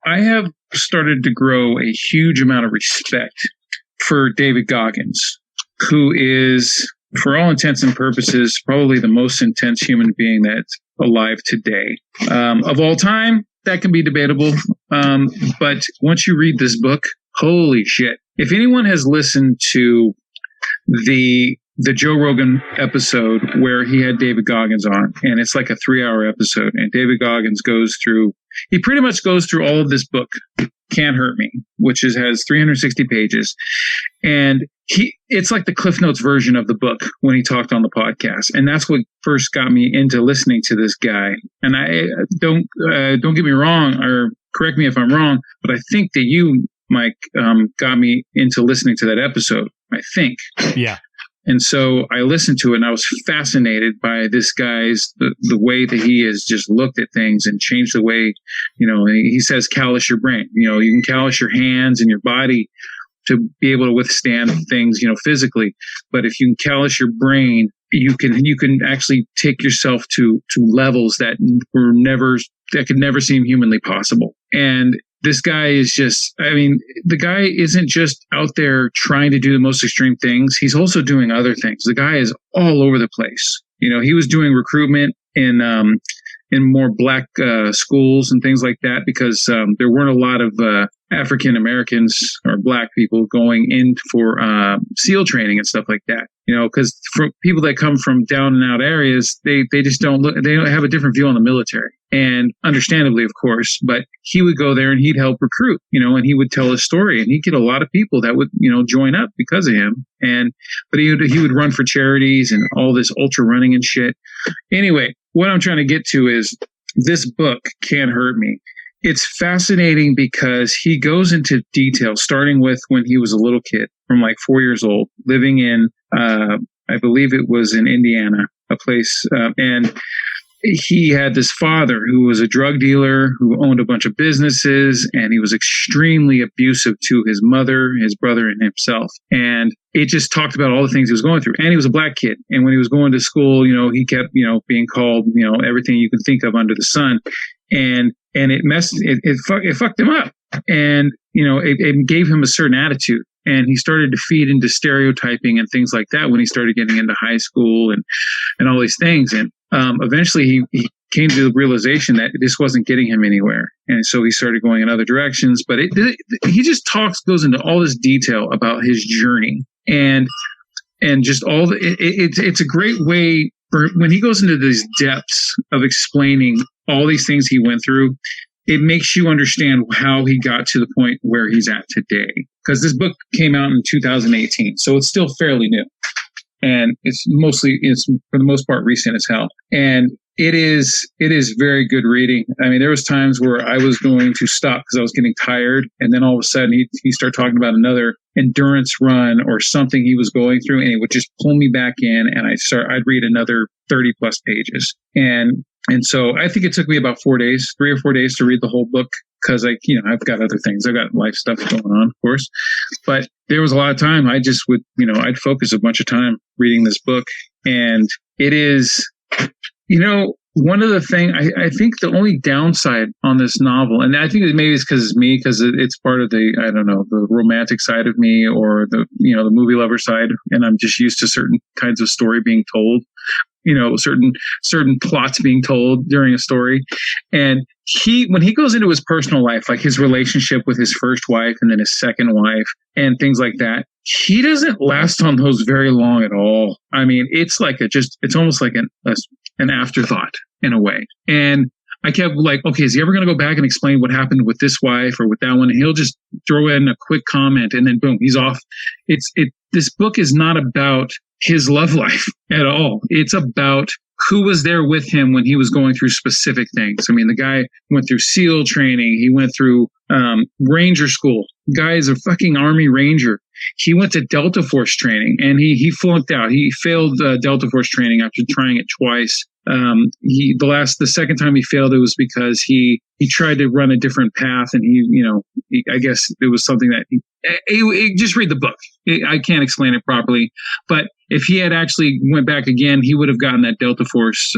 I have started to grow a huge amount of respect for David Goggins, who is, for all intents and purposes, probably the most intense human being that's alive today. Of all time, that can be debatable. But once you read this book, holy shit. If anyone has listened to the Joe Rogan episode where he had David Goggins on, and it's like a 3-hour episode, and David Goggins he pretty much goes through all of this book, Can't Hurt Me, which has 360 pages. And it's like the Cliff Notes version of the book when he talked on the podcast. And that's what first got me into listening to this guy. And I don't get me wrong, or correct me if I'm wrong, but I think that you, Mike, got me into listening to that episode, I think. Yeah. And so I listened to it, and I was fascinated by this guy's, the way that he has just looked at things and changed the way, he says, callous your brain. You can callous your hands and your body to be able to withstand things, physically. But if you can callous your brain, you can actually take yourself to levels that could never seem humanly possible. And this guy is the guy isn't just out there trying to do the most extreme things. He's also doing other things. The guy is all over the place. He was doing recruitment in more black schools and things like that because there weren't a lot of African Americans or black people going in for SEAL training and stuff like that. Because for people that come from down and out areas, they just don't have a different view on the military. And understandably, of course, but he would go there and he'd help recruit, and he would tell his story, and he'd get a lot of people that would, join up because of him. But he would run for charities and all this ultra running and shit. Anyway, what I'm trying to get to is this book, Can't Hurt Me. It's fascinating because he goes into detail, starting with when he was a little kid, from like 4 years old, living in, I believe it was in Indiana, a place, and he had this father who was a drug dealer who owned a bunch of businesses, and he was extremely abusive to his mother, his brother, and himself. And it just talked about all the things he was going through. And he was a black kid. And when he was going to school, he kept, being called, everything you can think of under the sun. And it fucked him up. And, it gave him a certain attitude. And he started to feed into stereotyping and things like that when he started getting into high school and all these things. And eventually he came to the realization that this wasn't getting him anywhere. And so he started going in other directions. But he just goes into all this detail about his journey and just all it's a great way for when he goes into these depths of explaining all these things he went through. It makes you understand how he got to the point where he's at today. Because this book came out in 2018, so it's still fairly new. And it's for the most part recent as hell. And it is very good reading. I mean, there was times where I was going to stop because I was getting tired. And then all of a sudden he started talking about another endurance run or something he was going through, and it would just pull me back in, and I'd read another 30 plus pages. And so I think it took me about 3 or 4 days to read the whole book because I've got other things. I've got life stuff going on, of course. But there was a lot of time. I just would, I'd focus a bunch of time reading this book. And it is, one of the things, I think the only downside on this novel, and I think maybe it's because it's me, because it's part of the romantic side of me, or the movie lover side. And I'm just used to certain kinds of story being told. Certain plots being told during a story. And when he goes into his personal life, like his relationship with his first wife and then his second wife and things like that, he doesn't last on those very long at all. I mean, it's like it's almost like an afterthought in a way. And I kept like, okay, is he ever going to go back and explain what happened with this wife or with that one? And he'll just throw in a quick comment and then boom, he's off. This book is not about his love life at all. It's about who was there with him when he was going through specific things. I mean, the guy went through SEAL training. He went through Ranger school. The guy is a fucking Army Ranger. He went to Delta Force training and he flunked out. He failed Delta Force training after trying it twice. The second time he failed, it was because he tried to run a different path, and I guess it was something that just read the book. I can't explain it properly, but if he had actually went back again, he would have gotten that Delta Force,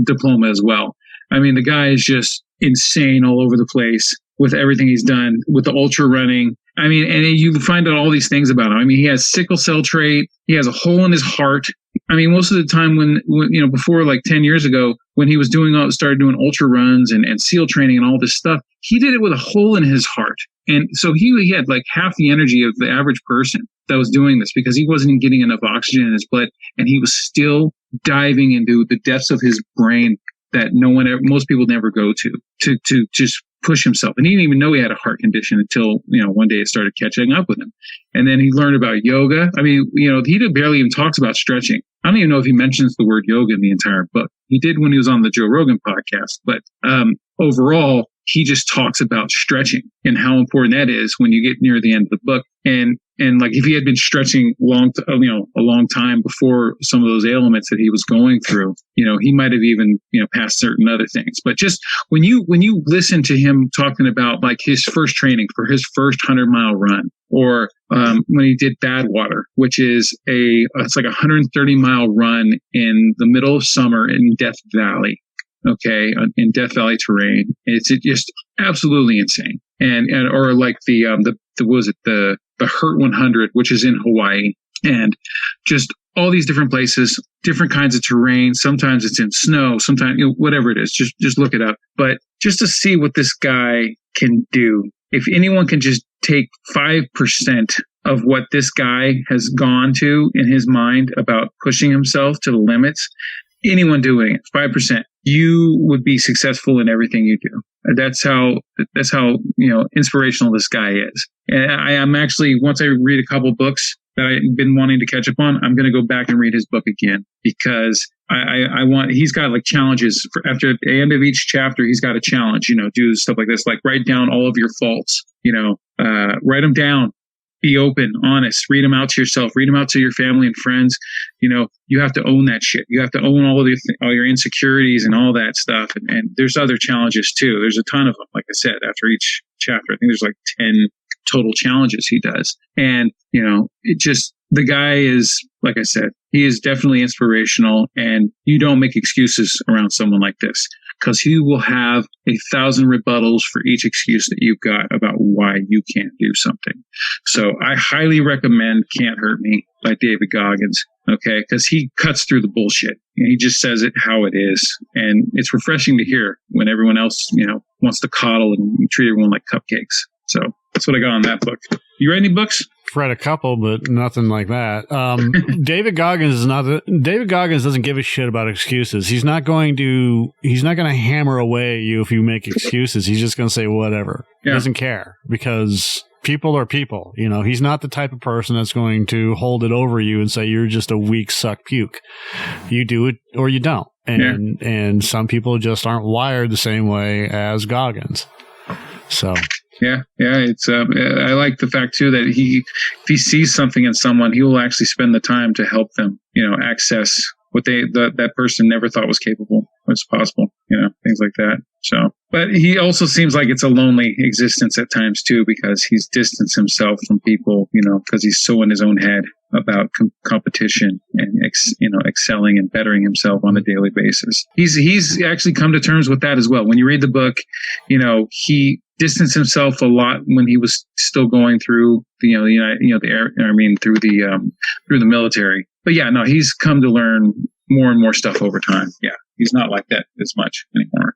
diploma as well. I mean, the guy is just insane all over the place. with everything he's done with the ultra running. I mean, and you find out all these things about him. I mean, he has sickle cell trait. He has a hole in his heart. I mean, most of the time when before like 10 years ago, when he was started doing ultra runs and SEAL training and all this stuff, he did it with a hole in his heart. And so he had like half the energy of the average person that was doing this because he wasn't getting enough oxygen in his blood. And he was still diving into the depths of his brain that most people never go to just push himself. And he didn't even know he had a heart condition until, one day it started catching up with him. And then he learned about yoga. I mean, he barely even talks about stretching. I don't even know if he mentions the word yoga in the entire book. He did when he was on the Joe Rogan podcast. But overall, he just talks about stretching and how important that is when you get near the end of the book. And like if he had been stretching a long time before some of those ailments that he was going through, he might have even, passed certain other things. But just when you listen to him talking about like his first training for his first 100-mile run, or when he did Badwater, which is it's like a 130-mile run in the middle of summer in Death Valley. Okay, in Death Valley terrain, it's just absolutely insane. Or like the Hurt 100, which is in Hawaii, and just all these different places, different kinds of terrain. Sometimes it's in snow, sometimes whatever it is. Just look it up. But just to see what this guy can do, if anyone can just take 5% of what this guy has gone to in his mind about pushing himself to the limits, anyone doing it, 5%, you would be successful in everything you do. That's how inspirational this guy is. And I am actually, once I read a couple books that I've been wanting to catch up on, I'm going to go back and read his book again because he's got like challenges after the end of each chapter. He's got a challenge, do stuff like this, like write down all of your faults, write them down. Be open, honest, read them out to yourself, read them out to your family and friends. You have to own that shit. You have to own all your insecurities and all that stuff. And there's other challenges too. There's a ton of them. Like I said, after each chapter, I think there's like 10 total challenges he does. And, the guy is, like I said, he is definitely inspirational, and you don't make excuses around someone like this, because he will have 1,000 rebuttals for each excuse that you've got about why you can't do something. So I highly recommend Can't Hurt Me by David Goggins, okay? Because he cuts through the bullshit. He just says it how it is. And it's refreshing to hear when everyone else, wants to coddle and treat everyone like cupcakes. So that's what I got on that book. You read any books? I've read a couple, but nothing like that. David Goggins doesn't give a shit about excuses. He's not going to hammer away at you if you make excuses. He's just going to say whatever. Yeah. He doesn't care, because people are people. He's not the type of person that's going to hold it over you and say you're just a weak suck puke. You do it or you don't. And some people just aren't wired the same way as Goggins. So Yeah. It's I like the fact too that if he sees something in someone, he will actually spend the time to help them, access what that person never thought was capable, what's possible, things like that. So, but he also seems like it's a lonely existence at times too, because he's distanced himself from people, because he's so in his own head about competition and excelling and bettering himself on a daily basis. He's actually come to terms with that as well. When you read the book, he distanced himself a lot when he was still going through the through the military. But yeah, no, he's come to learn more and more stuff over time. Yeah, he's not like that as much anymore.